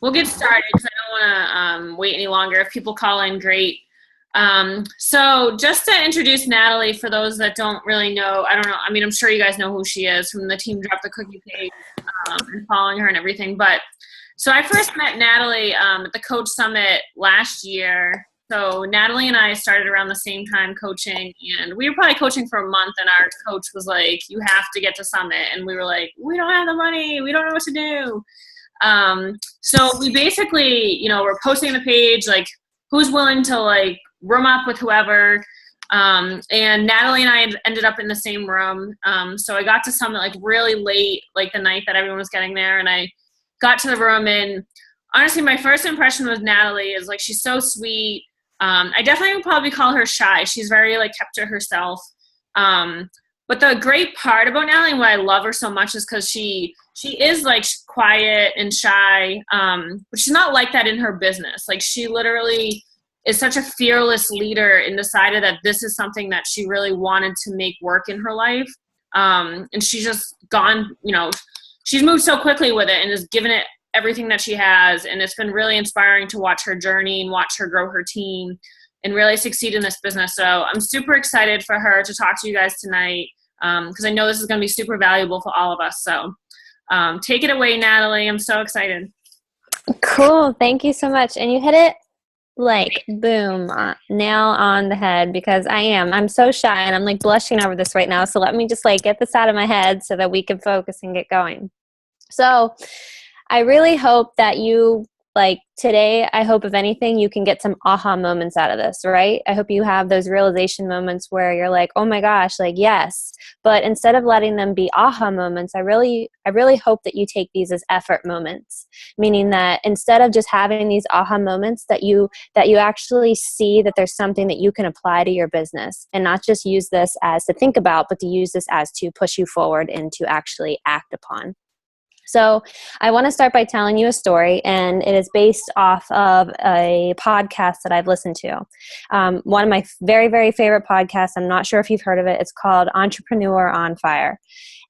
we'll get started because I don't want to wait any longer. If people call in, great. So just to introduce Natalie, for those that don't really know, I don't know. I mean, I'm sure you guys know who she is from the Team Drop the Cookie page and following her and everything. But so I first met Natalie at the Coach Summit last year. So Natalie and I started around the same time coaching, and we were probably coaching for a month, and our coach was like, "You have to get to Summit," and we were like, "We don't have the money. We don't know what to do." So we basically, we're posting the page, like, who's willing to like room up with whoever. And Natalie and I ended up in the same room. So I got to Summit like really late, like the night that everyone was getting there, and I got to the room, and honestly, my first impression with Natalie is like, she's so sweet. I definitely would probably call her shy. She's very like kept to herself. But the great part about Natalie and why I love her so much is because she is like quiet and shy, but she's not like that in her business. Like, she literally is such a fearless leader and decided that this is something that she really wanted to make work in her life. And she's just gone, she's moved so quickly with it and has given it everything that she has. And it's been really inspiring to watch her journey and watch her grow her team and really succeed in this business. So I'm super excited for her to talk to you guys tonight, because I know this is going to be super valuable for all of us. So take it away, Natalie. I'm so excited. Cool. Thank you so much. And you hit it like boom, nail on the head, because I'm so shy and I'm like blushing over this right now. So let me just like get this out of my head so that we can focus and get going. So I really hope that you, like today, I hope if anything, you can get some aha moments out of this, right? I hope you have those realization moments where you're like, oh my gosh, like, yes. But instead of letting them be aha moments, I really hope that you take these as effort moments, meaning that instead of just having these aha moments, that you actually see that there's something that you can apply to your business, and not just use this as to think about, but to use this as to push you forward and to actually act upon. So I want to start by telling you a story, and it is based off of a podcast that I've listened to. One of my very, very favorite podcasts, I'm not sure if you've heard of it, it's called Entrepreneur on Fire.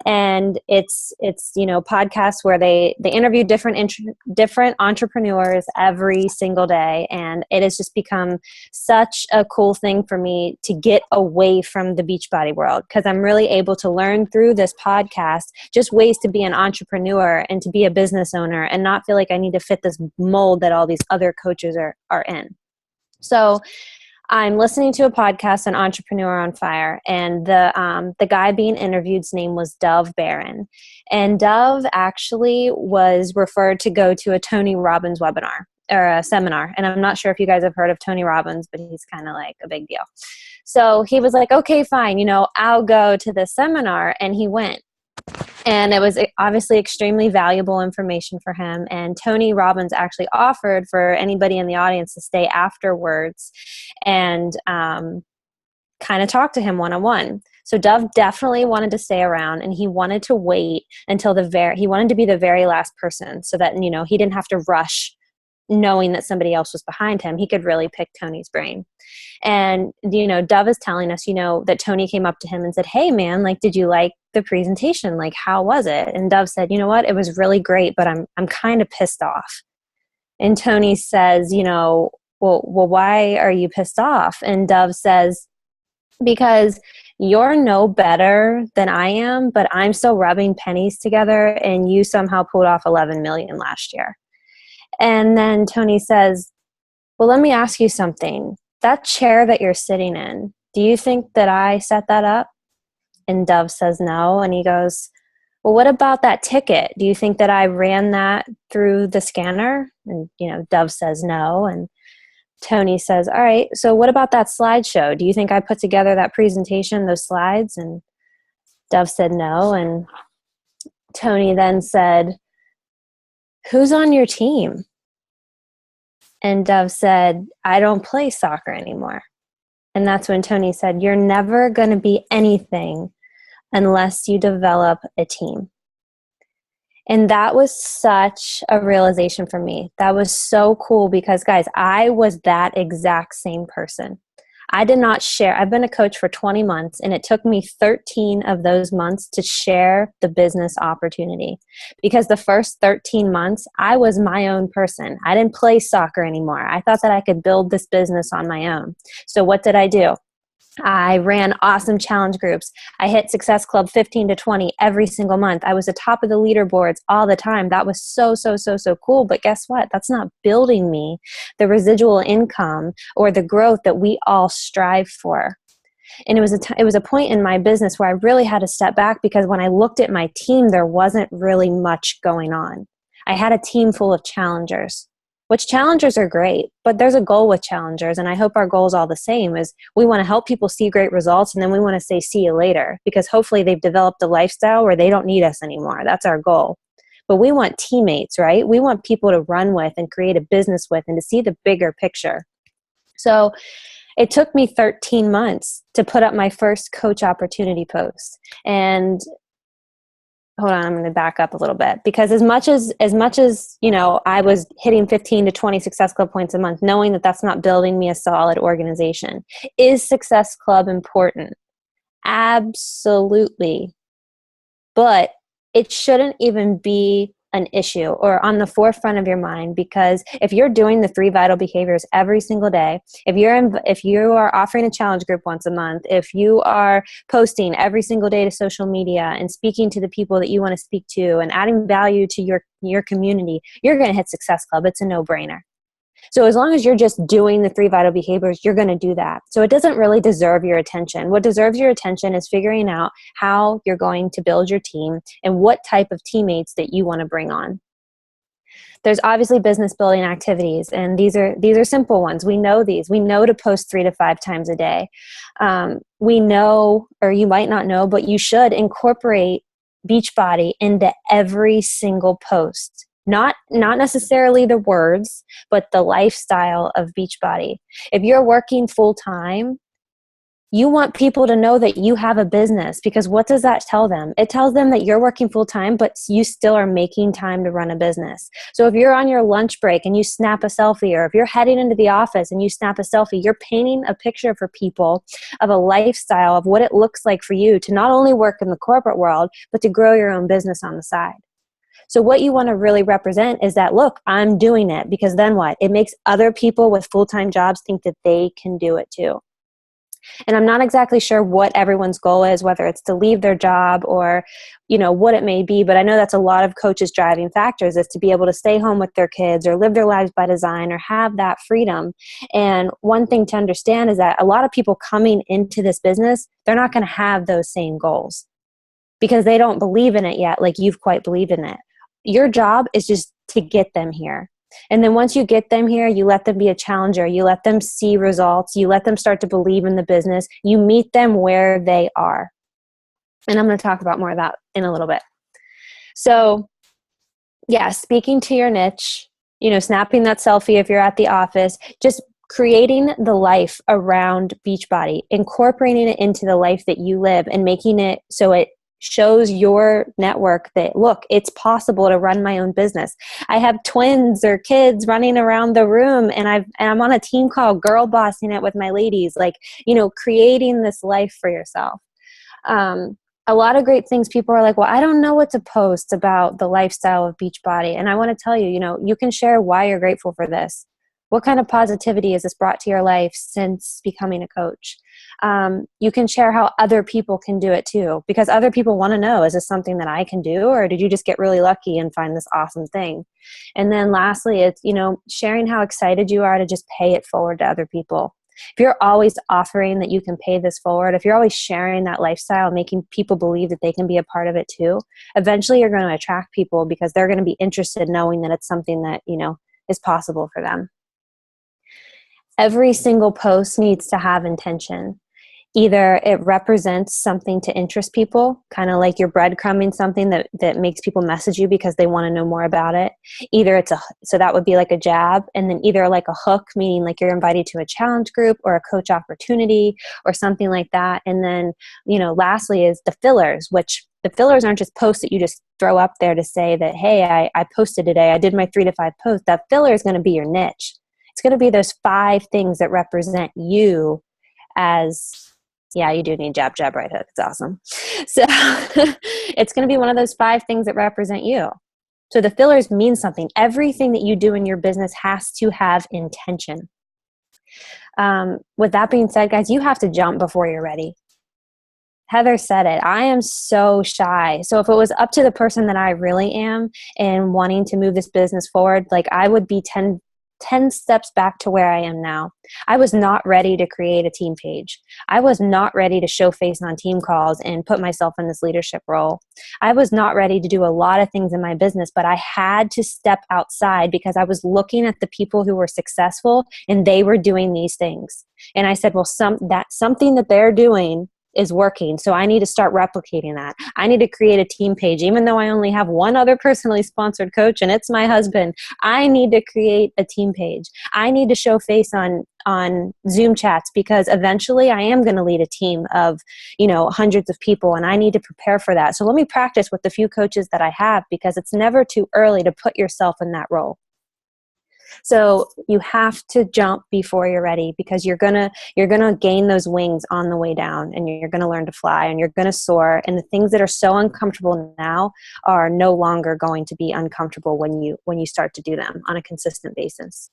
And it's podcasts where they interview different entrepreneurs every single day, and it has just become such a cool thing for me to get away from the Beachbody world, because I'm really able to learn through this podcast just ways to be an entrepreneur and to be a business owner and not feel like I need to fit this mold that all these other coaches are in. So I'm listening to a podcast on Entrepreneur on Fire, and the guy being interviewed's name was Dove Barron. And Dove actually was referred to go to a Tony Robbins webinar or a seminar. And I'm not sure if you guys have heard of Tony Robbins, but he's kind of like a big deal. So he was like, okay, fine, I'll go to the seminar. And he went. And it was obviously extremely valuable information for him. And Tony Robbins actually offered for anybody in the audience to stay afterwards and kind of talk to him one-on-one. So Dove definitely wanted to stay around, and he wanted to wait until he wanted to be the very last person, so that, he didn't have to rush knowing that somebody else was behind him. He could really pick Tony's brain. And, Dove is telling us, that Tony came up to him and said, hey man, like, did you like the presentation? Like, how was it? And Dove said, you know what? It was really great, but I'm kind of pissed off. And Tony says, well, why are you pissed off? And Dove says, because you're no better than I am, but I'm still rubbing pennies together, and you somehow pulled off 11 million last year. And then Tony says, well, let me ask you something. That chair that you're sitting in, do you think that I set that up? And Dove says no. And he goes, well, what about that ticket? Do you think that I ran that through the scanner? And, Dove says no. And Tony says, all right, so what about that slideshow? Do you think I put together that presentation, those slides? And Dove said no. And Tony then said, who's on your team? And Dove said, I don't play soccer anymore. And that's when Tony said, you're never going to be anything unless you develop a team. And that was such a realization for me. That was so cool because, guys, I was that exact same person. I did not share. I've been a coach for 20 months, and it took me 13 of those months to share the business opportunity. Because the first 13 months, I was my own person. I didn't play soccer anymore. I thought that I could build this business on my own. So what did I do? I ran awesome challenge groups. I hit Success Club 15 to 20 every single month. I was atop of the leaderboards all the time. That was so cool. But guess what? That's not building me the residual income or the growth that we all strive for. And it was a point in my business where I really had to step back, because when I looked at my team, there wasn't really much going on. I had a team full of challengers, which challengers are great, but there's a goal with challengers, and I hope our goal is all the same, is we want to help people see great results, and then we want to say, see you later, because hopefully they've developed a lifestyle where they don't need us anymore. That's our goal. But we want teammates, right? We want people to run with and create a business with and to see the bigger picture. So it took me 13 months to put up my first coach opportunity post. And hold on, I'm going to back up a little bit, because as much as I was hitting 15 to 20 Success Club points a month, knowing that that's not building me a solid organization. Is Success Club important? Absolutely. But it shouldn't even be an issue or on the forefront of your mind, because if you're doing the 3 vital behaviors every single day, if you are offering a challenge group once a month, if you are posting every single day to social media and speaking to the people that you want to speak to and adding value to your community, you're going to hit Success Club. It's a no-brainer. So as long as you're just doing the 3 vital behaviors, you're going to do that. So it doesn't really deserve your attention. What deserves your attention is figuring out how you're going to build your team and what type of teammates that you want to bring on. There's obviously business building activities, and these are simple ones. We know these. We know to post 3 to 5 times a day. We know, or you might not know, but you should incorporate Beachbody into every single post. Not necessarily the words, but the lifestyle of Beachbody. If you're working full time, you want people to know that you have a business, because what does that tell them? It tells them that you're working full time, but you still are making time to run a business. So if you're on your lunch break and you snap a selfie, or if you're heading into the office and you snap a selfie, you're painting a picture for people of a lifestyle of what it looks like for you to not only work in the corporate world, but to grow your own business on the side. So what you want to really represent is that, look, I'm doing it, because then what? It makes other people with full-time jobs think that they can do it too. And I'm not exactly sure what everyone's goal is, whether it's to leave their job or, what it may be. But I know that's a lot of coaches' driving factors, is to be able to stay home with their kids or live their lives by design or have that freedom. And one thing to understand is that a lot of people coming into this business, they're not going to have those same goals because they don't believe in it yet like you've quite believed in it. Your job is just to get them here. And then once you get them here, you let them be a challenger. You let them see results. You let them start to believe in the business. You meet them where they are. And I'm going to talk about more of that in a little bit. So, yeah, speaking to your niche, snapping that selfie if you're at the office, just creating the life around Beachbody, incorporating it into the life that you live and making it so it shows your network that, look, it's possible to run my own business. I have twins or kids running around the room, and I'm on a team call, girl bossing it with my ladies, creating this life for yourself. A lot of great things. People are like, well, I don't know what to post about the lifestyle of Beachbody. And I want to tell you, you can share why you're grateful for this. What kind of positivity has this brought to your life since becoming a coach? You can share how other people can do it too, because other people want to know, is this something that I can do, or did you just get really lucky and find this awesome thing? And then lastly, it's, sharing how excited you are to just pay it forward to other people. If you're always offering that you can pay this forward, if you're always sharing that lifestyle, making people believe that they can be a part of it too, eventually you're going to attract people because they're going to be interested knowing that it's something that, is possible for them. Every single post needs to have intention. Either it represents something to interest people, kind of like you're breadcrumbing something that makes people message you because they want to know more about it. Either so that would be like a jab, and then either like a hook, meaning like you're invited to a challenge group or a coach opportunity or something like that. And then, lastly is the fillers, which the fillers aren't just posts that you just throw up there to say that, hey, I posted today, I did my 3 to 5 posts. That filler is going to be your niche. It's going to be those 5 things that represent you as, yeah, you do need jab, jab, right hook. It's awesome. So it's going to be one of those 5 things that represent you. So the fillers mean something. Everything that you do in your business has to have intention. With that being said, guys, you have to jump before you're ready. Heather said it. I am so shy. So if it was up to the person that I really am and wanting to move this business forward, like I would be 10 steps back to where I am now. I was not ready to create a team page. I was not ready to show face on team calls and put myself in this leadership role. I was not ready to do a lot of things in my business, but I had to step outside because I was looking at the people who were successful and they were doing these things. And I said, well, something that they're doing is working. So I need to start replicating that. I need to create a team page, even though I only have one other personally sponsored coach and it's my husband. I need to create a team page. I need to show face on Zoom chats because eventually I am going to lead a team of, hundreds of people and I need to prepare for that. So let me practice with the few coaches that I have because it's never too early to put yourself in that role. So you have to jump before you're ready because you're gonna gain those wings on the way down and you're gonna learn to fly and you're gonna soar. And the things that are so uncomfortable now are no longer going to be uncomfortable when you start to do them on a consistent basis.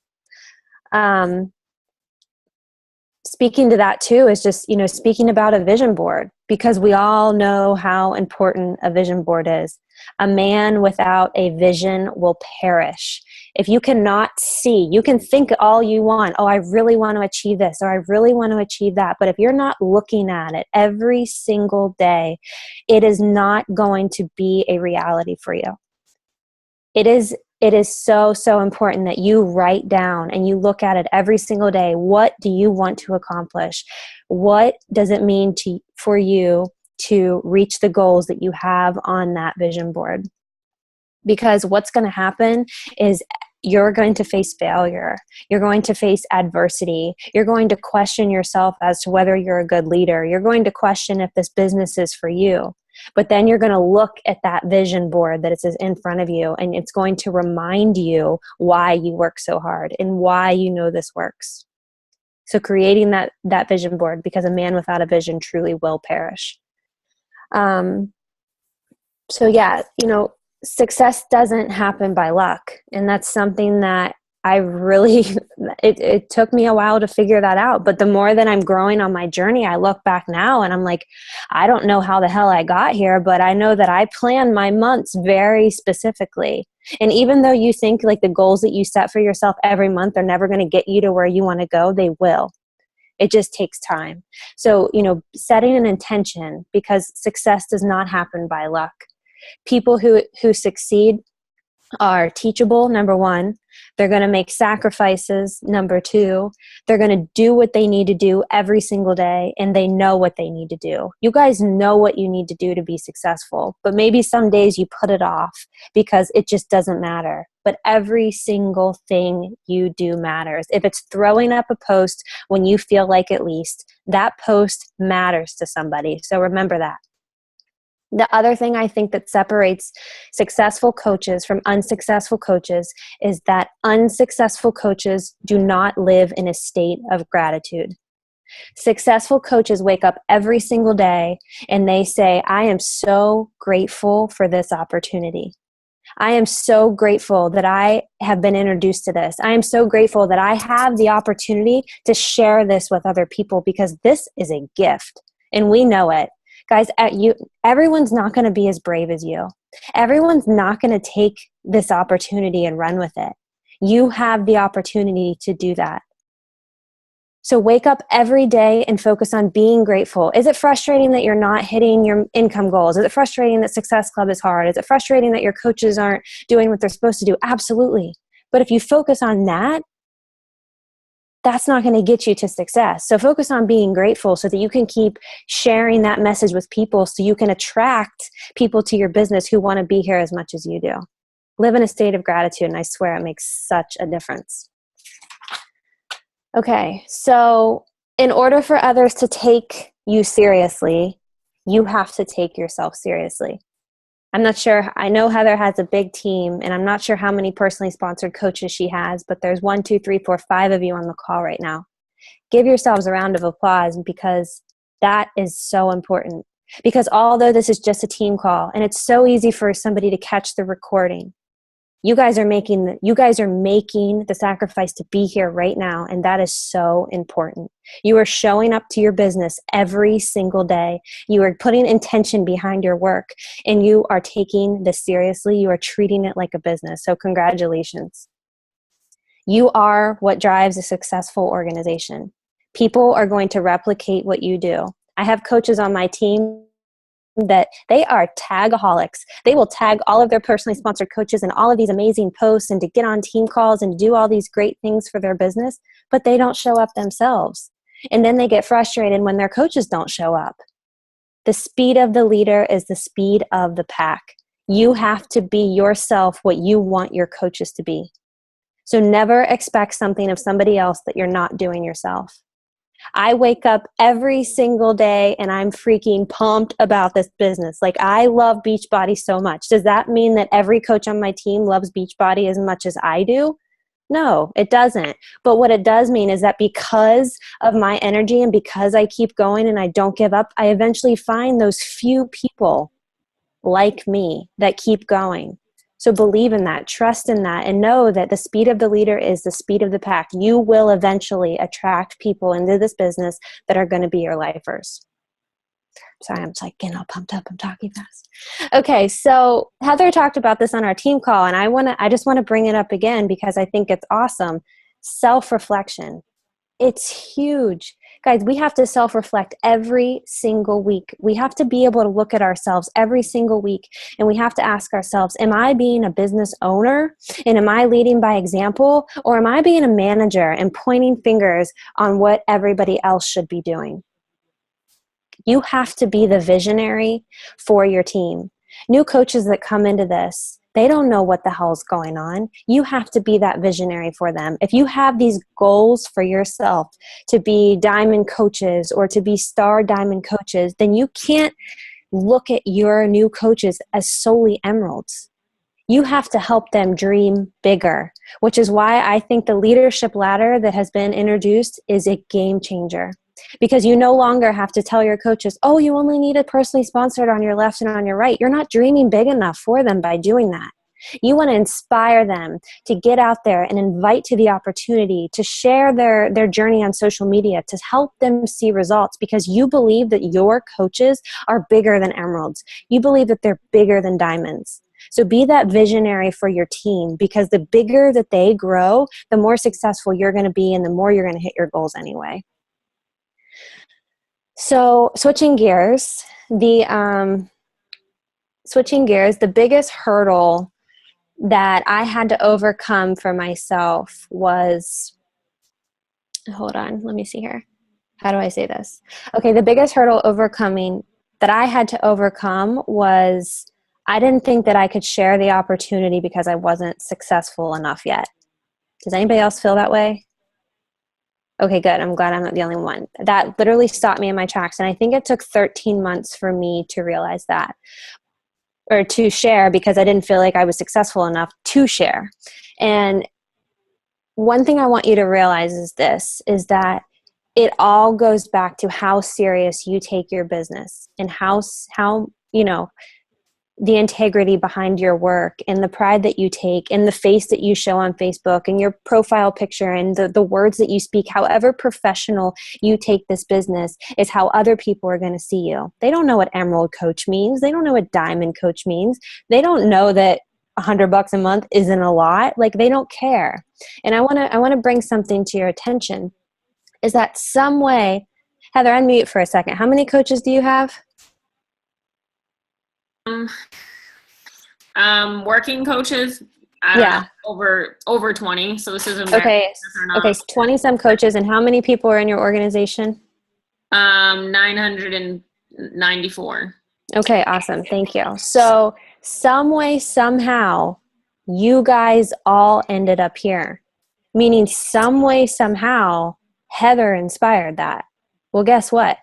Speaking to that too is just, speaking about a vision board because we all know how important a vision board is. A man without a vision will perish. If you cannot see, you can think all you want. Oh, I really want to achieve this or I really want to achieve that. But if you're not looking at it every single day, it is not going to be a reality for you. It is so, so important that you write down and you look at it every single day. What do you want to accomplish? What does it mean for you to reach the goals that you have on that vision board? Because what's going to happen is you're going to face failure. You're going to face adversity. You're going to question yourself as to whether you're a good leader. You're going to question if this business is for you. But then you're going to look at that vision board that is in front of you, and it's going to remind you why you work so hard and why you know this works. So creating that vision board, because a man without a vision truly will perish. So yeah, success doesn't happen by luck. And that's something that I really, it took me a while to figure that out. But the more that I'm growing on my journey, I look back now and I'm like, I don't know how the hell I got here, but I know that I plan my months very specifically. And even though you think like the goals that you set for yourself every month are never going to get you to where you want to go, they will. It just takes time. So, setting an intention, because success does not happen by luck. People who succeed are teachable, number one. They're going to make sacrifices, number two. They're going to do what they need to do every single day, and they know what they need to do. You guys know what you need to do to be successful, but maybe some days you put it off because it just doesn't matter. But every single thing you do matters. If it's throwing up a post when you feel like it least, that post matters to somebody. So remember that. The other thing I think that separates successful coaches from unsuccessful coaches is that unsuccessful coaches do not live in a state of gratitude. Successful coaches wake up every single day and they say, I am so grateful for this opportunity. I am so grateful that I have been introduced to this. I am so grateful that I have the opportunity to share this with other people because this is a gift and we know it. Guys, everyone's not going to be as brave as you. Everyone's not going to take this opportunity and run with it. You have the opportunity to do that. So wake up every day and focus on being grateful. Is it frustrating that you're not hitting your income goals? Is it frustrating that Success Club is hard? Is it frustrating that your coaches aren't doing what they're supposed to do? Absolutely. But if you focus on that, that's not going to get you to success. So focus on being grateful so that you can keep sharing that message with people so you can attract people to your business who want to be here as much as you do. Live in a state of gratitude, and I swear it makes such a difference. Okay, so in order for others to take you seriously, you have to take yourself seriously. I'm not sure. I know Heather has a big team, and I'm not sure how many personally sponsored coaches she has, but there's 1, 2, 3, 4, 5 of you on the call right now. Give yourselves a round of applause, because that is so important. Because although this is just a team call, and it's so easy for somebody to catch the recording, you guys are making the sacrifice to be here right now, and that is so important. You are showing up to your business every single day. You are putting intention behind your work, and you are taking this seriously. You are treating it like a business. So congratulations. You are what drives a successful organization. People are going to replicate what you do. I have coaches on my team that they are tagaholics. They will tag all of their personally sponsored coaches in all of these amazing posts and to get on team calls and do all these great things for their business, but they don't show up themselves. And then they get frustrated when their coaches don't show up. The speed of the leader is the speed of the pack. You have to be yourself, what you want your coaches to be. So never expect something of somebody else that you're not doing yourself. I wake up every single day and I'm freaking pumped about this business. Like, I love Beachbody so much. Does that mean that every coach on my team loves Beachbody as much as I do? No, it doesn't. But what it does mean is that because of my energy and because I keep going and I don't give up, I eventually find those few people like me that keep going. So believe in that, trust in that, and know that the speed of the leader is the speed of the pack. You will eventually attract people into this business that are going to be your lifers. Sorry, I'm like getting all pumped up. I'm talking fast. Okay, so Heather talked about this on our team call, and I just want to bring it up again because I think it's awesome. Self-reflection. It's huge. Guys, we have to self-reflect every single week. We have to be able to look at ourselves every single week, and we have to ask ourselves, am I being a business owner, and am I leading by example, or am I being a manager and pointing fingers on what everybody else should be doing? You have to be the visionary for your team. New coaches that come into this, they don't know what the hell's going on. You have to be that visionary for them. If you have these goals for yourself to be diamond coaches or to be star diamond coaches, then you can't look at your new coaches as solely emeralds. You have to help them dream bigger, which is why I think the leadership ladder that has been introduced is a game changer. Because you no longer have to tell your coaches, oh, you only need a personally sponsored on your left and on your right. You're not dreaming big enough for them by doing that. You want to inspire them to get out there and invite to the opportunity to share their journey on social media, to help them see results, because you believe that your coaches are bigger than emeralds. You believe that they're bigger than diamonds. So be that visionary for your team, because the bigger that they grow, the more successful you're going to be and the more you're going to hit your goals anyway. So switching gears, the biggest hurdle that I had to overcome for myself was, hold on, let me see here. How do I say this? Okay, the biggest hurdle that I had to overcome was I didn't think that I could share the opportunity because I wasn't successful enough yet. Does anybody else feel that way? Okay, good. I'm glad I'm not the only one. That literally stopped me in my tracks. And I think it took 13 months for me to realize that, or to share, because I didn't feel like I was successful enough to share. And one thing I want you to realize is that it all goes back to how serious you take your business and how the integrity behind your work and the pride that you take and the face that you show on Facebook and your profile picture and the words that you speak. However professional you take this business is how other people are going to see you. They don't know what emerald coach means. They don't know what diamond coach means. They don't know that $100 a month isn't a lot. Like, they don't care. And I want to bring something to your attention, is that some way, Heather, unmute for a second. How many coaches do you have? Working coaches, I don't know, over 20. So this isn't okay. Okay, 20 some coaches, and how many people are in your organization? 994. Okay, awesome. Thank you. So some way, somehow, you guys all ended up here. Meaning some way, somehow, Heather inspired that. Well, guess what?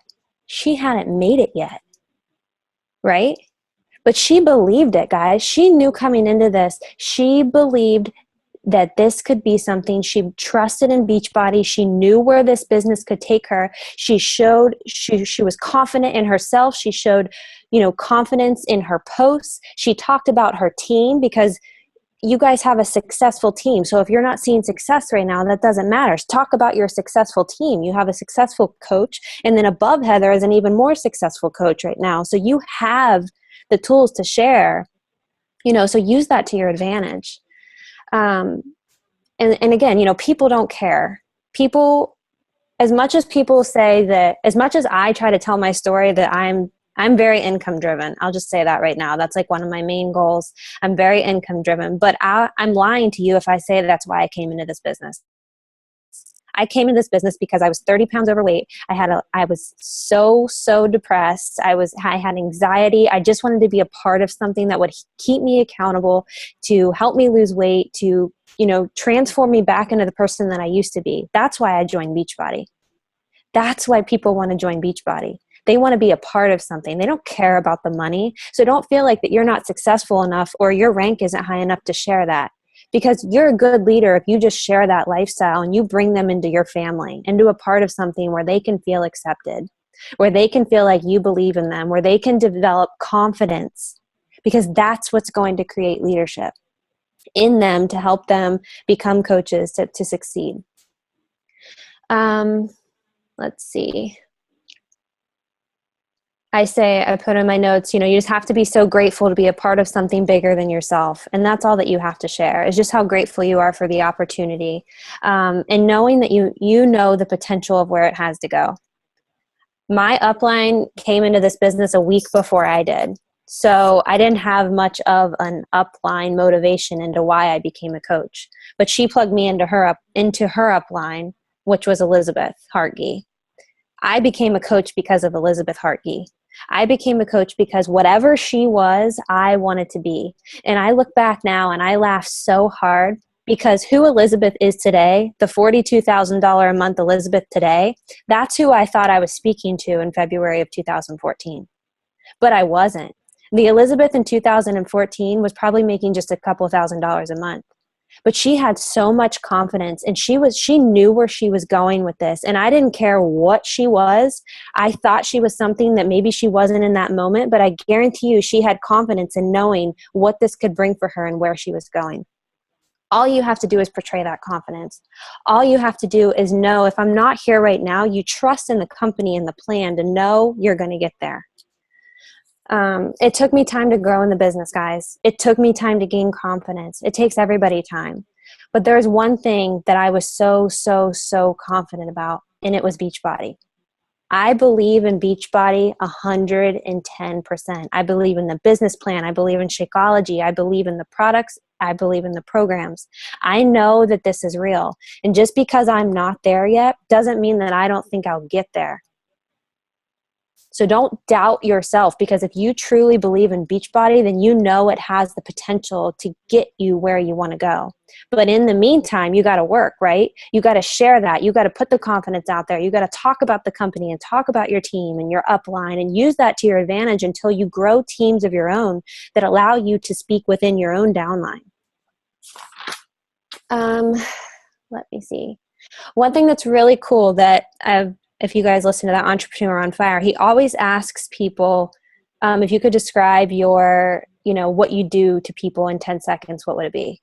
She hadn't made it yet, right? But she believed it, guys. She knew coming into this. She believed that this could be something. She trusted in Beachbody. She knew where this business could take her. She showed she was confident in herself. She showed, confidence in her posts. She talked about her team, because you guys have a successful team. So if you're not seeing success right now, that doesn't matter. Talk about your successful team. You have a successful coach, and then above Heather is an even more successful coach right now. So you have the tools to share, so use that to your advantage. And again, people don't care. People, as much as people say that, as much as I try to tell my story that I'm very income driven. I'll just say that right now. That's like one of my main goals. I'm very income driven, but I'm lying to you if I say that's why I came into this business. I came into this business because I was 30 pounds overweight. I was so depressed. I had anxiety. I just wanted to be a part of something that would keep me accountable, to help me lose weight, to, transform me back into the person that I used to be. That's why I joined Beachbody. That's why people want to join Beachbody. They want to be a part of something. They don't care about the money. So don't feel like that you're not successful enough or your rank isn't high enough to share that. Because you're a good leader if you just share that lifestyle and you bring them into your family, into a part of something where they can feel accepted, where they can feel like you believe in them, where they can develop confidence, because that's what's going to create leadership in them to help them become coaches to succeed. Let's see. I put in my notes, you just have to be so grateful to be a part of something bigger than yourself. And that's all that you have to share, is just how grateful you are for the opportunity. And knowing that you know the potential of where it has to go. My upline came into this business a week before I did. So I didn't have much of an upline motivation into why I became a coach. But she plugged me into her upline, which was Elizabeth Hartge. I became a coach because of Elizabeth Hartge. I became a coach because whatever she was, I wanted to be. And I look back now and I laugh so hard, because who Elizabeth is today, the $42,000 a month Elizabeth today, that's who I thought I was speaking to in February of 2014. But I wasn't. The Elizabeth in 2014 was probably making just a couple $1,000s a month. But she had so much confidence, and she knew where she was going with this. And I didn't care what she was. I thought she was something that maybe she wasn't in that moment, but I guarantee you she had confidence in knowing what this could bring for her and where she was going. All you have to do is portray that confidence. All you have to do is know, if I'm not here right now, you trust in the company and the plan to know you're going to get there. It took me time to grow in the business, guys. It took me time to gain confidence. It takes everybody time. But there's one thing that I was so confident about, and it was Beachbody. I believe in Beachbody 110%. I believe in the business plan. I believe in Shakeology. I believe in the products. I believe in the programs. I know that this is real. And just because I'm not there yet doesn't mean that I don't think I'll get there. So don't doubt yourself, because if you truly believe in Beachbody, then you know it has the potential to get you where you want to go. But in the meantime, you got to work, right? You got to share that. You got to put the confidence out there. You got to talk about the company and talk about your team and your upline, and use that to your advantage until you grow teams of your own that allow you to speak within your own downline. Let me see. One thing that's really cool that if you guys listen to that Entrepreneur on Fire, he always asks people, if you could describe what you do to people in 10 seconds, what would it be?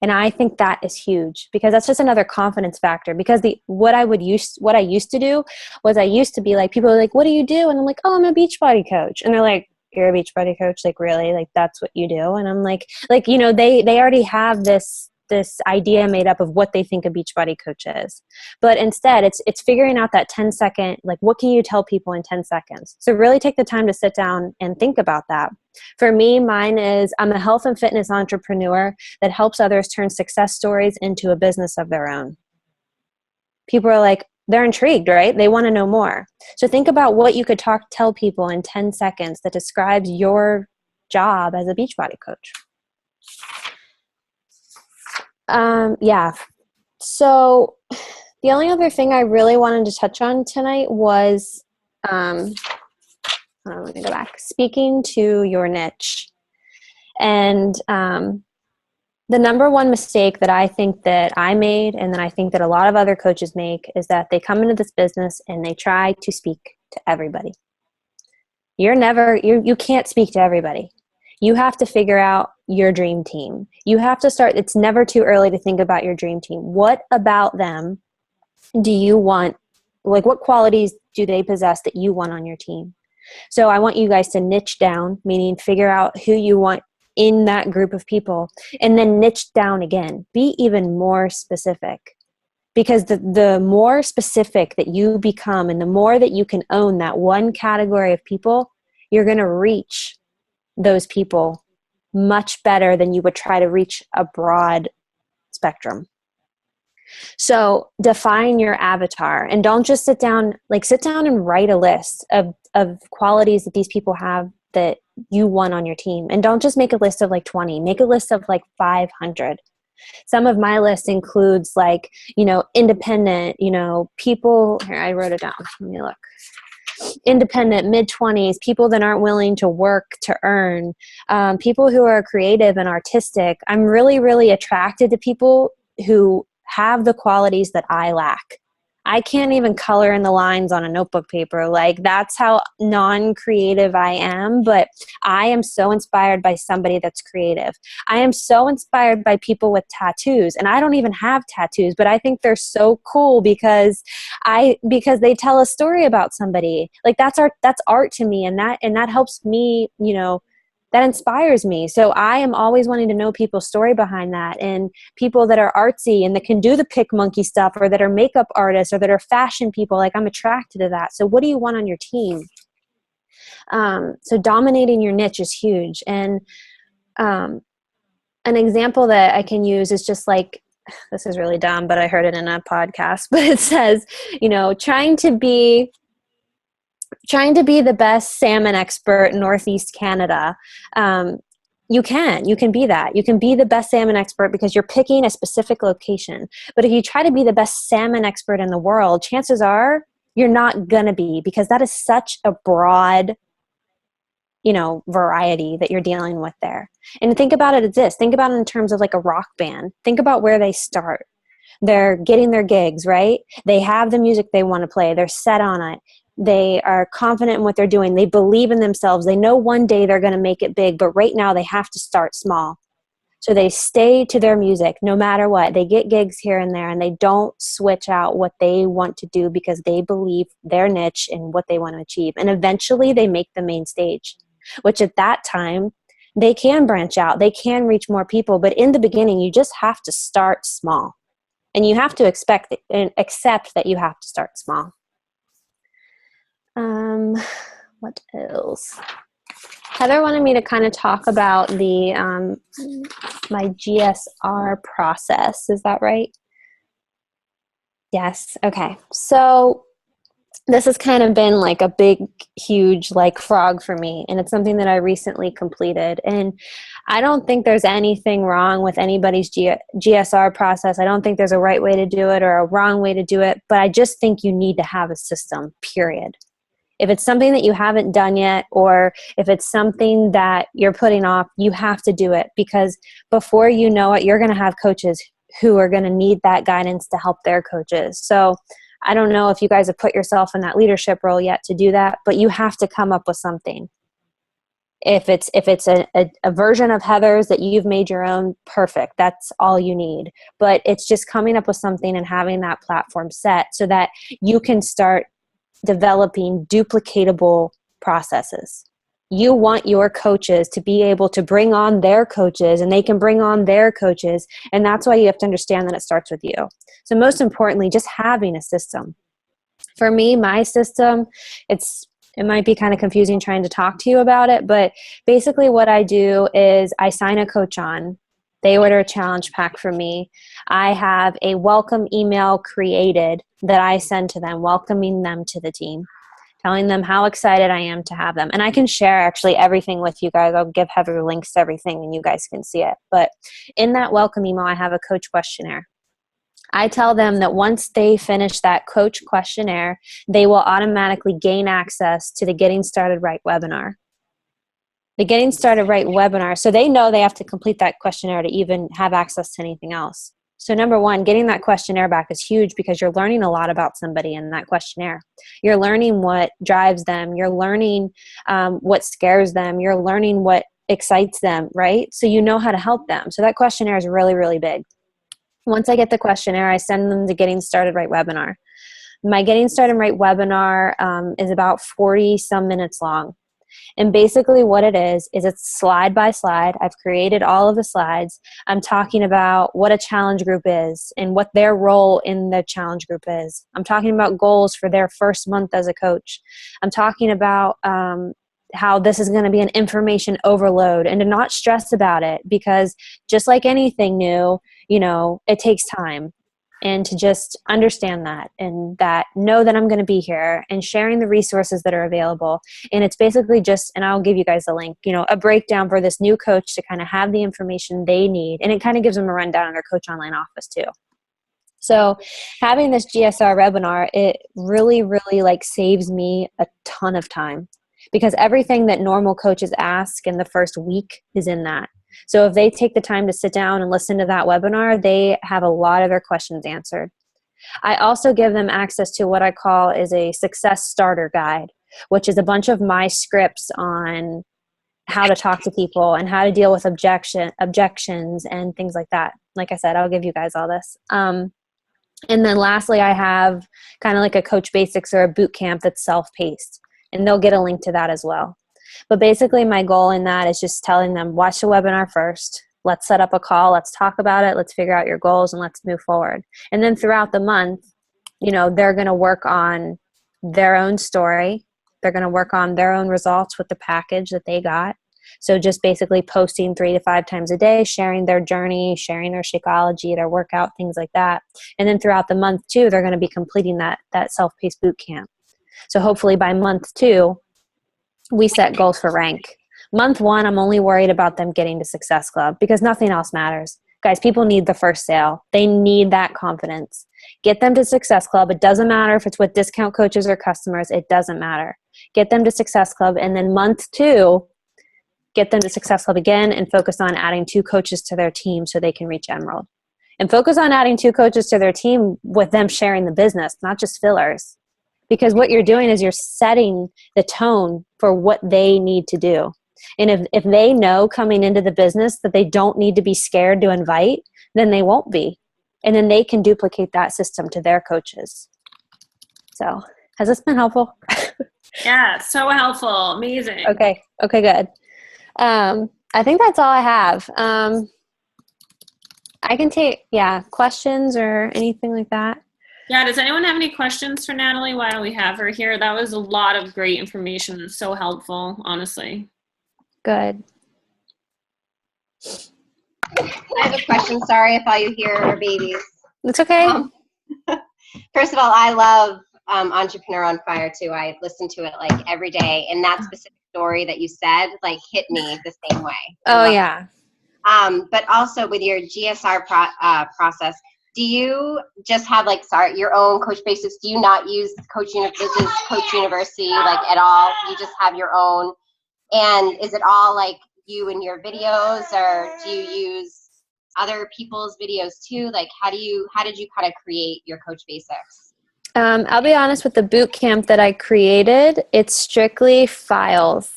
And I think that is huge, because that's just another confidence factor. Because what I used to do was, I used to be like, people are like, what do you do? And I'm like, oh, I'm a Beachbody coach. And they're like, you're a Beachbody coach? Like, really? Like, that's what you do? And I'm like, they already have this idea made up of what they think a Beachbody coach is. But instead, it's figuring out that 10-second, like, what can you tell people in 10 seconds? So really take the time to sit down and think about that. For me, mine is, I'm a health and fitness entrepreneur that helps others turn success stories into a business of their own. People are like, they're intrigued, right? They want to know more. So think about what you could tell people in 10 seconds that describes your job as a Beachbody coach. Yeah. So the only other thing I really wanted to touch on tonight was, let me go back, speaking to your niche. And The number one mistake that I think that I made, and that I think that a lot of other coaches make, is that they come into this business and they try to speak to everybody. You can't speak to everybody. You have to figure out your dream team. You have to start. It's never too early to think about your dream team. What about them do you want? Like, what qualities do they possess that you want on your team? So I want you guys to niche down, meaning figure out who you want in that group of people, and then niche down again. Be even more specific. Because the more specific that you become and the more that you can own that one category of people, you're going to reach those people much better than you would try to reach a broad spectrum. So define your avatar, and don't just sit down and write a list of qualities that these people have that you want on your team. And don't just make a list of like 20, make a list of like 500. Some of my list includes like, independent, people. Here, I wrote it down. Let me look. Independent, mid-20s, people that aren't willing to work to earn, people who are creative and artistic. I'm really, really attracted to people who have the qualities that I lack. I can't even color in the lines on a notebook paper. Like, that's how non-creative I am, but I am so inspired by somebody that's creative. I am so inspired by people with tattoos, and I don't even have tattoos, but I think they're so cool because they tell a story about somebody. Like, that's art to me, and that helps me, that inspires me. So I am always wanting to know people's story behind that, and people that are artsy and that can do the pick monkey stuff, or that are makeup artists, or that are fashion people. Like, I'm attracted to that. So what do you want on your team? So dominating your niche is huge. And an example that I can use is just like, this is really dumb, but I heard it in a podcast, but it says, trying to be the best salmon expert in Northeast Canada. You can be that. You can be the best salmon expert because you're picking a specific location. But if you try to be the best salmon expert in the world, chances are you're not going to be, because that is such a broad, variety that you're dealing with there. And think about it as this. Think about it in terms of like a rock band. Think about where they start. They're getting their gigs, right? They have the music they want to play. They're set on it. They are confident in what they're doing. They believe in themselves. They know one day they're going to make it big, but right now they have to start small. So they stay to their music no matter what. They get gigs here and there, and they don't switch out what they want to do because they believe their niche and what they want to achieve. And eventually they make the main stage, which at that time they can branch out. They can reach more people. But in the beginning, you just have to start small. And you have to accept that you have to start small. What else? Heather wanted me to kind of talk about the my GSR process. Is that right? Yes. Okay. So this has kind of been like a big, huge like frog for me, and it's something that I recently completed. And I don't think there's anything wrong with anybody's GSR process. I don't think there's a right way to do it or a wrong way to do it, but I just think you need to have a system, period. If it's something that you haven't done yet, or if it's something that you're putting off, you have to do it, because before you know it, you're going to have coaches who are going to need that guidance to help their coaches. So I don't know if you guys have put yourself in that leadership role yet to do that, but you have to come up with something. If it's a version of Heather's that you've made your own, perfect. That's all you need. But it's just coming up with something and having that platform set so that you can start developing duplicatable processes. You want your coaches to be able to bring on their coaches, and they can bring on their coaches. And that's why you have to understand that it starts with you. So most importantly, just having a system. For me, my system, it might be kind of confusing trying to talk to you about it, but basically what I do is I sign a coach on. They order a challenge pack from me. I have a welcome email created that I send to them, welcoming them to the team, telling them how excited I am to have them. And I can share actually everything with you guys. I'll give Heather links to everything and you guys can see it. But in that welcome email, I have a coach questionnaire. I tell them that once they finish that coach questionnaire, they will automatically gain access to the Getting Started Right webinar. The Getting Started Right webinar. So they know they have to complete that questionnaire to even have access to anything else. So number one, getting that questionnaire back is huge because you're learning a lot about somebody in that questionnaire. You're learning what drives them. You're learning what scares them. You're learning what excites them, right? So you know how to help them. So that questionnaire is really, really big. Once I get the questionnaire, I send them the Getting Started Right webinar. My Getting Started Right webinar is about 40 some minutes long. And basically what it is it's slide by slide. I've created all of the slides. I'm talking about what a challenge group is and what their role in the challenge group is. I'm talking about goals for their first month as a coach. I'm talking about how this is going to be an information overload and to not stress about it because just like anything new, it takes time. And to just understand that and that know that I'm going to be here and sharing the resources that are available. And it's basically just, and I'll give you guys a link, a breakdown for this new coach to kind of have the information they need. And it kind of gives them a rundown on their Coach Online office too. So having this GSR webinar, it really, really saves me a ton of time because everything that normal coaches ask in the first week is in that. So if they take the time to sit down and listen to that webinar, they have a lot of their questions answered. I also give them access to what I call is a success starter guide, which is a bunch of my scripts on how to talk to people and how to deal with objections and things like that. Like I said, I'll give you guys all this. And then lastly, I have kind of like a Coach Basics or a boot camp that's self-paced, and they'll get a link to that as well. But basically my goal in that is just telling them, watch the webinar first. Let's set up a call. Let's talk about it. Let's figure out your goals and let's move forward. And then throughout the month, they're going to work on their own story. They're going to work on their own results with the package that they got. So just basically posting 3 to 5 times a day, sharing their journey, sharing their Shakeology, their workout, things like that. And then throughout the month too, they're going to be completing that self-paced boot camp. So hopefully by month 2, we set goals for rank. Month 1, I'm only worried about them getting to Success Club because nothing else matters. Guys, people need the first sale. They need that confidence. Get them to Success Club. It doesn't matter if it's with discount coaches or customers. It doesn't matter. Get them to Success Club. And then month 2, get them to Success Club again and focus on adding 2 coaches to their team so they can reach Emerald. And focus on adding 2 coaches to their team with them sharing the business, not just fillers. Because what you're doing is you're setting the tone for what they need to do. And if they know coming into the business that they don't need to be scared to invite, then they won't be. And then they can duplicate that system to their coaches. So has this been helpful? Yeah, so helpful. Amazing. Okay, good. I think that's all I have. I can take, questions or anything like that. Yeah, does anyone have any questions for Natalie while we have her here? That was a lot of great information. So helpful, honestly. Good. I have a question. Sorry if all you hear are babies. It's okay. First of all, I love Entrepreneur on Fire too. I listen to it every day, and that specific story that you said hit me the same way. Oh yeah. But also with your GSR process, do you just have your own Coach Basics? Do you not use Coach University at all? You just have your own, and is it all you and your videos, or do you use other people's videos too? How did you kind of create your Coach Basics? I'll be honest, with the boot camp that I created, it's strictly files.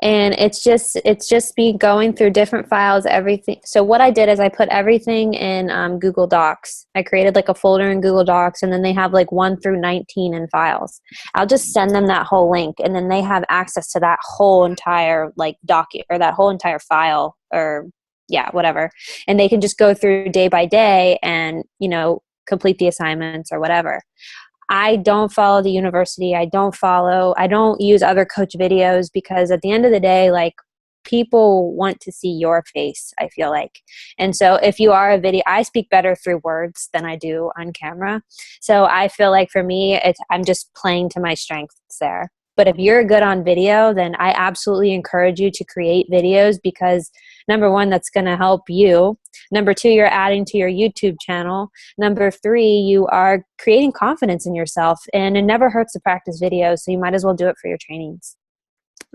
And it's just me going through different files, everything. So what I did is I put everything in Google Docs. I created a folder in Google Docs, and then they have 1 through 19 in files. I'll just send them that whole link, and then they have access to that whole entire document or that whole entire file, or whatever. And they can just go through day by day and, complete the assignments or whatever. I don't follow the university. I don't use other coach videos because at the end of the day, people want to see your face, I feel like. And so if you are a video, I speak better through words than I do on camera. So I feel like for me, I'm just playing to my strengths there. But if you're good on video, then I absolutely encourage you to create videos because number 1, that's going to help you. Number 2, you're adding to your YouTube channel. Number 3, you are creating confidence in yourself, and it never hurts to practice videos. So you might as well do it for your trainings.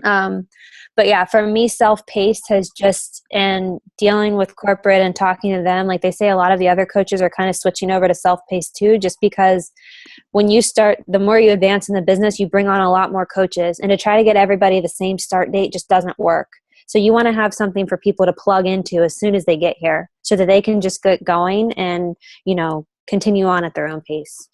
But yeah, for me, self-paced has just, and dealing with corporate and talking to them, like they say, a lot of the other coaches are kind of switching over to self-paced too, just because when you start, the more you advance in the business, you bring on a lot more coaches, and to try to get everybody the same start date just doesn't work. So you want to have something for people to plug into as soon as they get here so that they can just get going and, continue on at their own pace.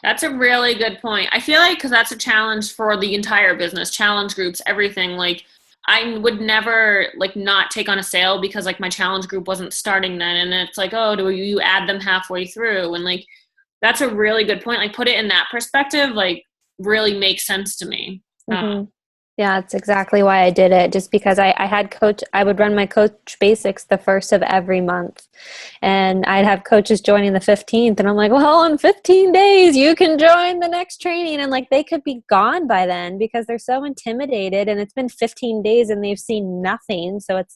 That's a really good point. I feel like because that's a challenge for the entire business, challenge groups, everything. Like I would never not take on a sale because my challenge group wasn't starting then. And it's oh, do you add them halfway through? And that's a really good point. Put it in that perspective, really makes sense to me. Mm-hmm. Yeah, that's exactly why I did it. Just because I would run my Coach Basics the first of every month, and I'd have coaches joining the 15th, and I'm like, well, in 15 days, you can join the next training. And they could be gone by then because they're so intimidated, and it's been 15 days and they've seen nothing. So it's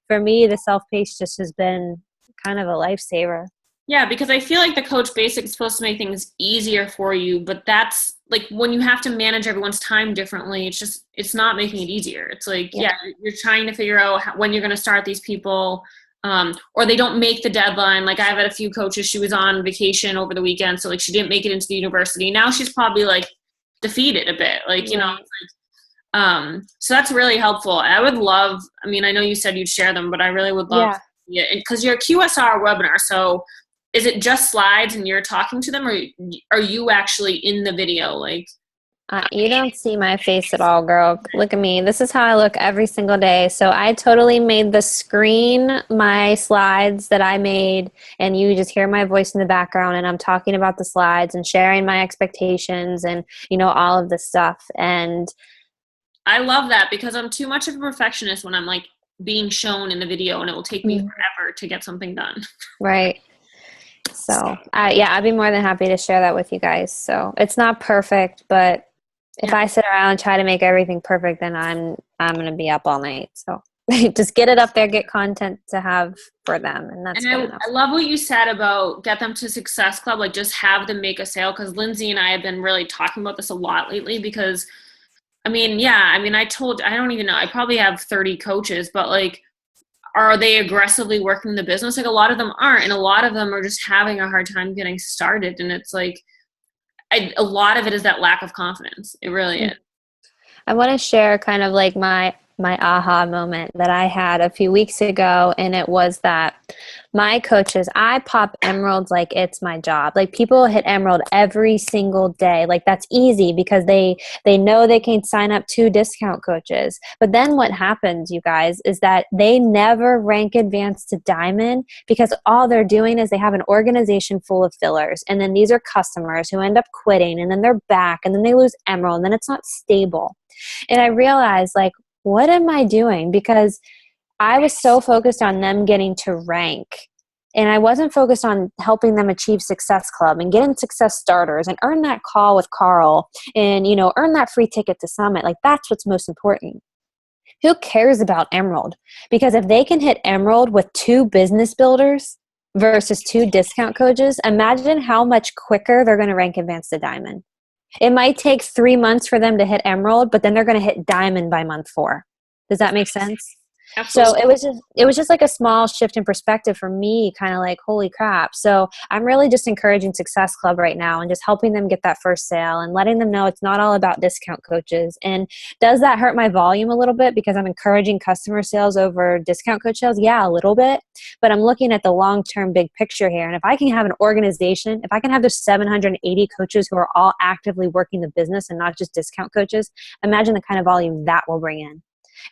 for me, the self-pace just has been kind of a lifesaver. Yeah, because I feel like the Coach Basics is supposed to make things easier for you, but that's when you have to manage everyone's time differently, it's not making it easier. It's you're trying to figure out when you're going to start these people, or they don't make the deadline. I've had a few coaches, she was on vacation over the weekend, so she didn't make it into the university. Now she's probably defeated a bit, so that's really helpful. I would love, I know you said you'd share them, but I really would love, because you're a QSR webinar, so is it just slides and you're talking to them, or are you actually in the video? You don't see my face at all, girl. Look at me. This is how I look every single day. So I totally made the screen my slides that I made, and you just hear my voice in the background, and I'm talking about the slides and sharing my expectations and, all of this stuff. And I love that because I'm too much of a perfectionist when I'm being shown in the video, and it will take me forever to get something done. Right. So I'd be more than happy to share that with you guys. So it's not perfect, but if I sit around and try to make everything perfect, then I'm going to be up all night. So just get it up there, get content to have for them. And that's good enough. I love what you said about get them to Success Club, just have them make a sale. Cause Lindsay and I have been really talking about this a lot lately because I don't even know, I probably have 30 coaches, but are they aggressively working the business? A lot of them aren't, and a lot of them are just having a hard time getting started. And it's a lot of it is that lack of confidence. It really is. I want to share kind of my aha moment that I had a few weeks ago, and it was that my coaches, I pop emeralds like it's my job. People hit emerald every single day. That's easy because they know they can sign up 2 discount coaches. But then what happens, you guys, is that they never rank advanced to diamond because all they're doing is they have an organization full of fillers. And then these are customers who end up quitting, and then they're back, and then they lose emerald, and then it's not stable. And I realized what am I doing? Because I was so focused on them getting to rank, and I wasn't focused on helping them achieve Success Club and get in Success Starters and earn that call with Carl and, earn that free ticket to Summit. That's what's most important. Who cares about Emerald? Because if they can hit Emerald with 2 business builders versus 2 discount coaches, imagine how much quicker they're going to rank advanced to Diamond. It might take 3 months for them to hit Emerald, but then they're going to hit Diamond by month 4. Does that make sense? Absolutely. So it was just a small shift in perspective for me, kind of holy crap. So I'm really just encouraging Success Club right now and just helping them get that first sale and letting them know it's not all about discount coaches. And does that hurt my volume a little bit because I'm encouraging customer sales over discount coach sales? Yeah, a little bit. But I'm looking at the long-term big picture here. And if I can have an organization, if I can have those 780 coaches who are all actively working the business and not just discount coaches, imagine the kind of volume that will bring in.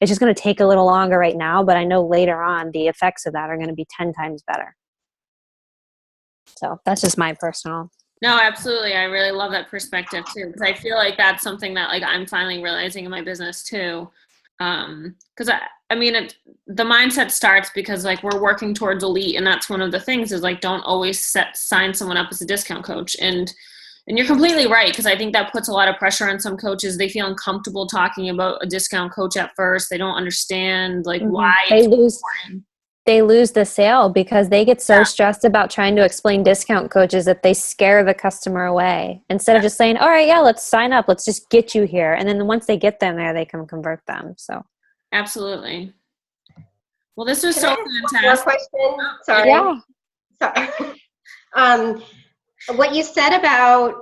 It's just going to take a little longer right now, but I know later on the effects of that are going to be 10 times better. So that's just my personal. No, absolutely. I really love that perspective too, because I feel like that's something that I'm finally realizing in my business too. Because the mindset starts because we're working towards elite, and that's one of the things is don't always sign someone up as a discount coach. And you're completely right, because I think that puts a lot of pressure on some coaches. They feel uncomfortable talking about a discount coach at first. They don't understand why they lose. they lose the sale because they get so stressed about trying to explain discount coaches that they scare the customer away instead of just saying, all right, yeah, let's sign up. Let's just get you here. And then once they get them there, they can convert them. So absolutely. Well, this was Can so I ask one more fantastic. question? Sorry. Yeah. Sorry. What you said about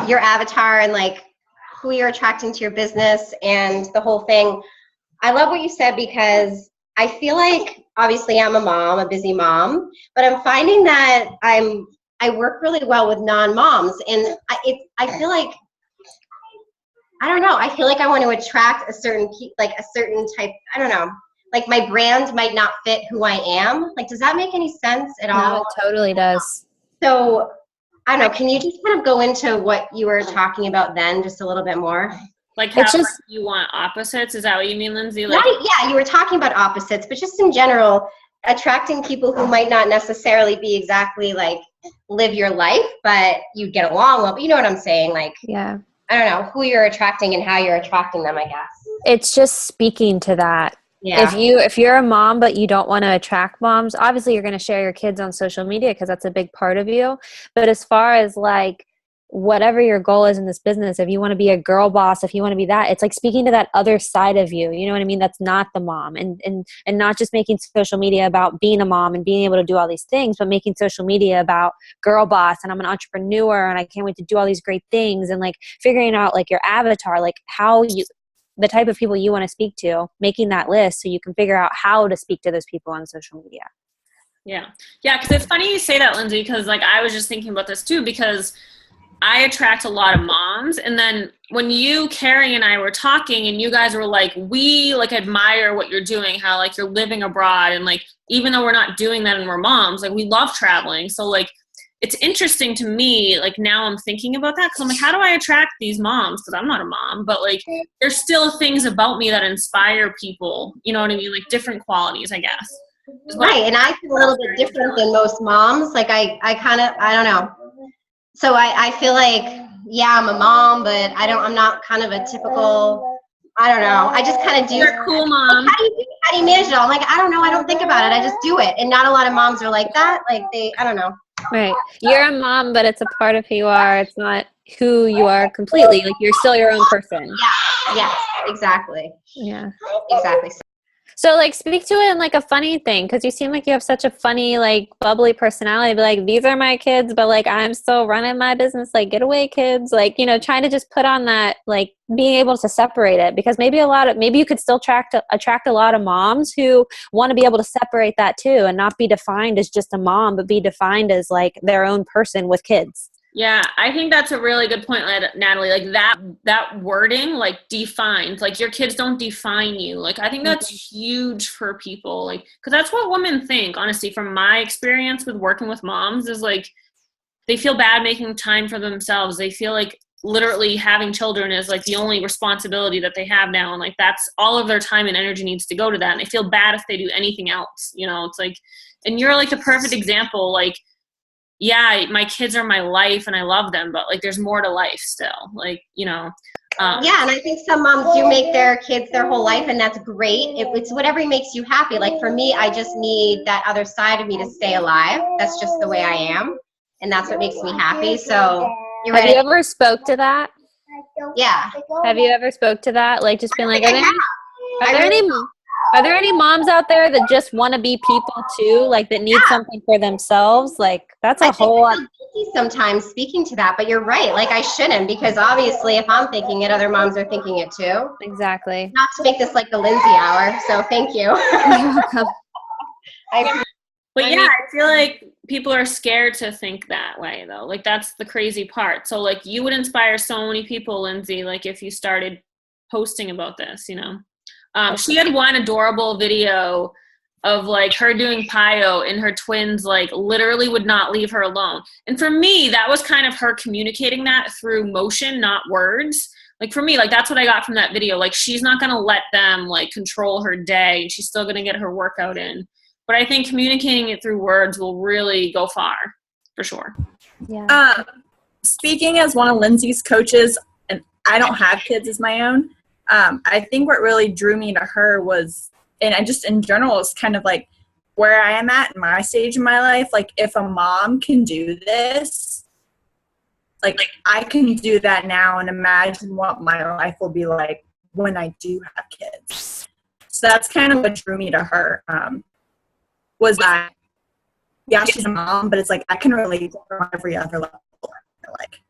your avatar and like who you're attracting to your business and the whole thing, I love what you said because I feel like obviously I'm a mom, a busy mom, but I'm finding that I work really well with non-moms, and I feel like, I don't know, I feel like I want to attract a certain type, I don't know, like my brand might not fit who I am. Like, does that make any sense at all? No, it totally does. So I don't know, can you just kind of go into what you were talking about then just a little bit more? Like how It's just, you want opposites? Is that what you mean, Lindsay? Like, Yeah, you were talking about opposites, but just in general, attracting people who might not necessarily be exactly like live your life, but you get along well. But you know what I'm saying? Like, yeah. I don't know who you're attracting and how you're attracting them, I guess. It's just speaking to that. Yeah. If you're a mom but you don't want to attract moms, obviously you're going to share your kids on social media because that's a big part of you. But as far as like whatever your goal is in this business, if you want to be a girl boss, if you want to be that, it's like speaking to that other side of you. You know what I mean? That's not the mom, and not just making social media about being a mom and being able to do all these things, but making social media about girl boss and I'm an entrepreneur and I can't wait to do all these great things, and like figuring out like your avatar, like how you, the type of people you want to speak to, making that list so you can figure out how to speak to those people on social media. yeah. Yeah, because it's funny you say that, Lindsay, because like I was just thinking about this too, because I attract a lot of moms. And then when you, Carrie, and I were talking and you guys were like, we like admire what you're doing, how like you're living abroad. And like, even though we're not doing that and we're moms, like we love traveling. So like, it's interesting to me, like now I'm thinking about that because I'm like, how do I attract these moms? Because I'm not a mom, but like there's still things about me that inspire people. You know what I mean? Like different qualities, I guess. Right, and I feel a little bit different than most moms. Like I kind of, I don't know. So I feel like, yeah, I'm a mom, but I'm not kind of a typical, I don't know. I just kind of do. You're a cool mom. Like, how do you manage it all? I'm like, I don't know. I don't think about it. I just do it. And not a lot of moms are like that. Like I don't know. Right. You're a mom, but it's a part of who you are. It's not who you are completely. Like you're still your own person. Yeah. Yeah. Exactly. Yeah. Exactly. So like speak to it in like a funny thing, because you seem like you have such a funny, like bubbly personality. Be like, these are my kids, but like I'm still running my business. Like, get away, kids. Like, you know, trying to just put on that, like being able to separate it, because maybe you could still attract a lot of moms who want to be able to separate that too, and not be defined as just a mom, but be defined as like their own person with kids. Yeah, I think that's a really good point, Natalie. Like that wording, like defined, like your kids don't define you. Like I think that's huge for people, like because that's what women think. Honestly, from my experience with working with moms, is like they feel bad making time for themselves. They feel like literally having children is like the only responsibility that they have now, and like that's all of their time and energy needs to go to that. And they feel bad if they do anything else. You know, it's like, and you're like the perfect example, like. Yeah, my kids are my life and I love them, but like there's more to life still. Like, you know. Yeah, and I think some moms do make their kids their whole life, and that's great. It's whatever makes you happy. Like for me, I just need that other side of me to stay alive. That's just the way I am, and that's what makes me happy. So you're Have right. you ever spoke to that? Yeah. Have you ever spoke to that? Like just being like, are there any moms out there that just want to be people too, like that need something for themselves? Like that's a whole lot. Sometimes speaking to that, but you're right. Like I shouldn't, because obviously if I'm thinking it, other moms are thinking it too. Exactly. Not to make this like the Lindsay hour, so thank you. You're welcome. But yeah, I feel like people are scared to think that way though. Like that's the crazy part. So like you would inspire so many people, Lindsay, like if you started posting about this, you know. She had one adorable video of like her doing Pio, and her twins like literally would not leave her alone. And for me, that was kind of her communicating that through motion, not words. Like for me, like that's what I got from that video. Like she's not going to let them like control her day, and she's still going to get her workout in. But I think communicating it through words will really go far, for sure. Yeah. Speaking as one of Lindsay's coaches, and I don't have kids as my own, I think what really drew me to her was, and I just in general, is kind of like where I am at in my stage in my life, like if a mom can do this, like I can do that now and imagine what my life will be like when I do have kids. So that's kind of what drew me to her, was that, yeah, she's a mom, but it's like I can relate to her on every other level. Like,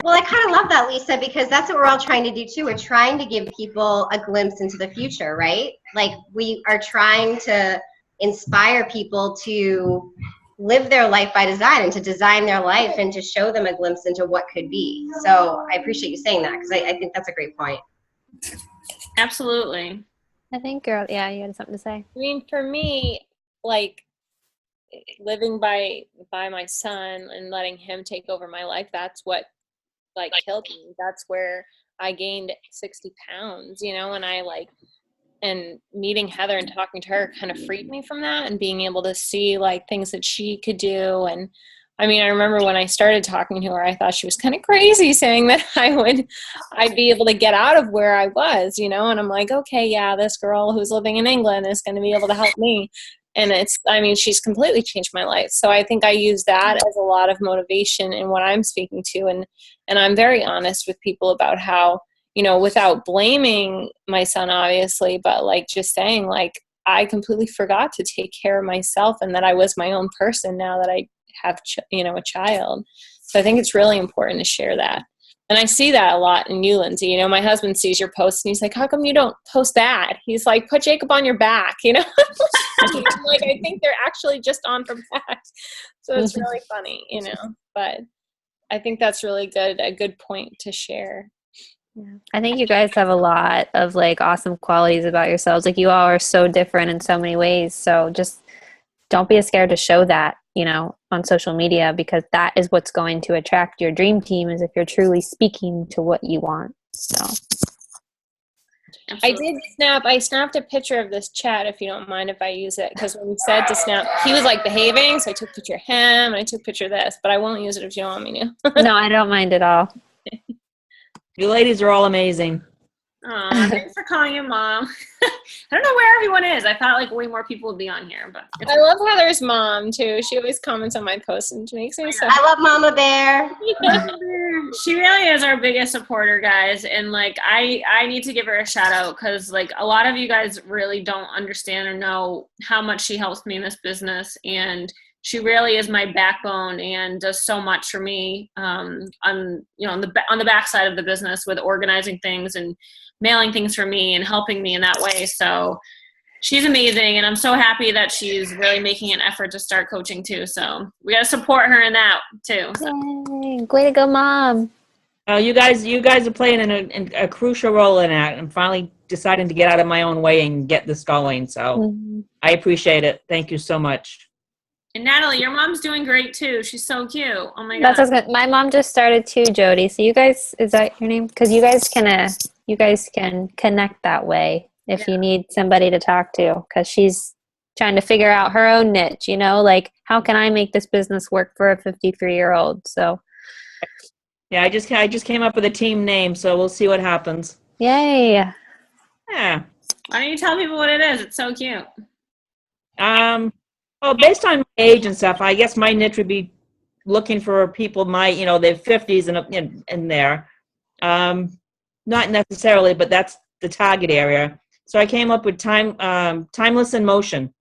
Well, I kind of love that, Lisa, because that's what we're all trying to do too. We're trying to give people a glimpse into the future, right? Like we are trying to inspire people to live their life by design and to design their life and to show them a glimpse into what could be. So I appreciate you saying that because I think that's a great point. Absolutely. I think, girl, yeah, you had something to say. I mean, for me, like living by my son and letting him take over my life, that's what like killed me. That's where I gained 60 pounds, you know, and and meeting Heather and talking to her kind of freed me from that and being able to see like things that she could do. And I mean, I remember when I started talking to her, I thought she was kind of crazy saying that I'd be able to get out of where I was, you know, and I'm like, okay, yeah, this girl who's living in England is going to be able to help me. And she's completely changed my life. So I think I use that as a lot of motivation in what I'm speaking to. And I'm very honest with people about how, you know, without blaming my son, obviously, but like just saying like, I completely forgot to take care of myself and that I was my own person now that I have, a child. So I think it's really important to share that. And I see that a lot in you, Lindsay. You know, my husband sees your posts and he's like, how come you don't post that? He's like, put Jacob on your back, you know? Like, I think they're actually just on her back. So it's really funny, you know, but I think that's really a good point to share. Yeah. I think you guys have a lot of like awesome qualities about yourselves. Like you all are so different in so many ways. So just don't be scared to show that, you know, on social media, because that is what's going to attract your dream team, is if you're truly speaking to what you want. So Absolutely. I snapped a picture of this chat, if you don't mind if I use it, because when we said to snap, he was like behaving, so I took a picture of him and I took a picture of this, but I won't use it if you don't want me to. no, I don't mind at all. You ladies are all amazing. Aw, thanks for calling in, Mom. I don't know where everyone is. I thought like way more people would be on here, but I love Heather's mom too. She always comments on my posts and makes me so I love Mama Bear. she really is our biggest supporter, guys. And like I need to give her a shout out because like a lot of you guys really don't understand or know how much she helps me in this business, and she really is my backbone and does so much for me on the backside of the business with organizing things and mailing things for me and helping me in that way. So she's amazing, and I'm so happy that she's really making an effort to start coaching too. So we got to support her in that too. So. Yay. Way to go, Mom. You guys are playing a crucial role in that. I'm finally deciding to get out of my own way and get this going. So I appreciate it. Thank you so much. And Natalie, your mom's doing great too. She's so cute. Oh my God. My mom just started too, Jody. So you guys, is that your name? Because you guys can connect that way if you need somebody to talk to, because she's trying to figure out her own niche, you know, like how can I make this business work for a 53-year-old? So yeah, I just came up with a team name, so we'll see what happens. yay. Yeah. Why don't you tell people what it is? It's so cute. Well, based on my age and stuff, I guess my niche would be looking for people their 50s and there. Not necessarily, but that's the target area. So I came up with timeless in motion.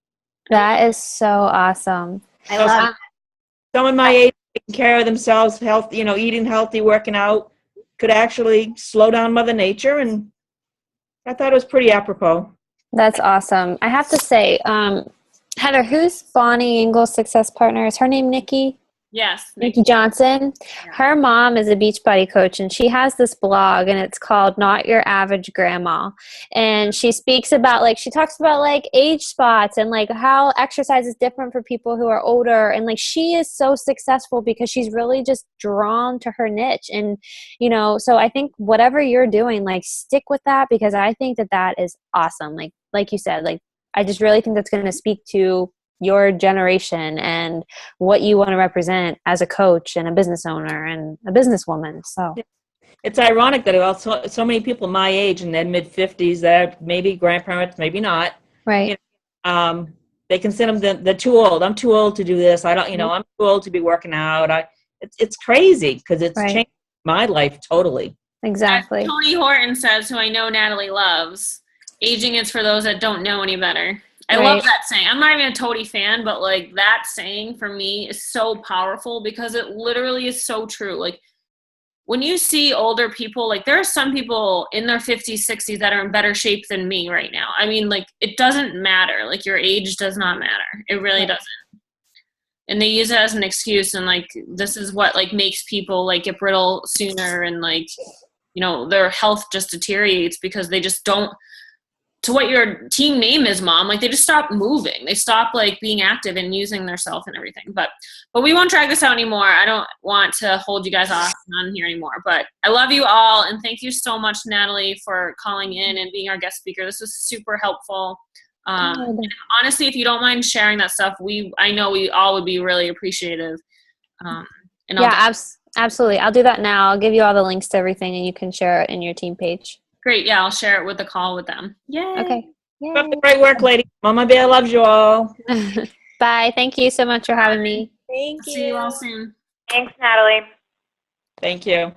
That is so awesome. I love Someone my age taking care of themselves, eating healthy, working out, could actually slow down Mother Nature, and I thought it was pretty apropos. That's awesome. I have to say, Heather, who's Bonnie Ingles' success partner? Is her name Nikki? Yes. Nikki Johnson. Her mom is a Beachbody coach, and she has this blog, and it's called Not Your Average Grandma. And she talks about like age spots and like how exercise is different for people who are older. And like she is so successful because she's really just drawn to her niche. And, so I think whatever you're doing, like stick with that, because I think that is awesome. Like you said, like I just really think that's going to speak to your generation and what you want to represent as a coach and a business owner and a businesswoman. So it's ironic that so many people my age in their mid-50s that are maybe grandparents, maybe not. Right. They consider them they're too old. I'm too old to do this. I don't, I'm too old to be working out. It's crazy because it's Right. changed my life totally. Exactly. As Tony Horton says, who I know Natalie loves, aging is for those that don't know any better. I love Right. that saying. I'm not even a Toady fan, but like that saying for me is so powerful because it literally is so true. Like when you see older people, like there are some people in their 50s, 60s that are in better shape than me right now. I mean, like it doesn't matter. Like your age does not matter. It really doesn't. And they use it as an excuse, and like this is what like makes people like get brittle sooner, and like their health just deteriorates because they just don't, to what your team name is, mom, like they just stop moving. They stop like being active and using their self and everything. But we won't drag this out anymore. I don't want to hold you guys off on here anymore. But I love you all, and thank you so much, Natalie, for calling in and being our guest speaker. This was super helpful. And honestly, if you don't mind sharing that stuff, I know we all would be really appreciative. And Absolutely. I'll do that now. I'll give you all the links to everything, and you can share it in your team page. Great. Yeah, I'll share it with the call with them. Yay. Okay. Keep up the great work, lady. Mama Bear loves you all. Bye. Thank you so much for having me. Thank you. See you all soon. Thanks, Natalie. Thank you.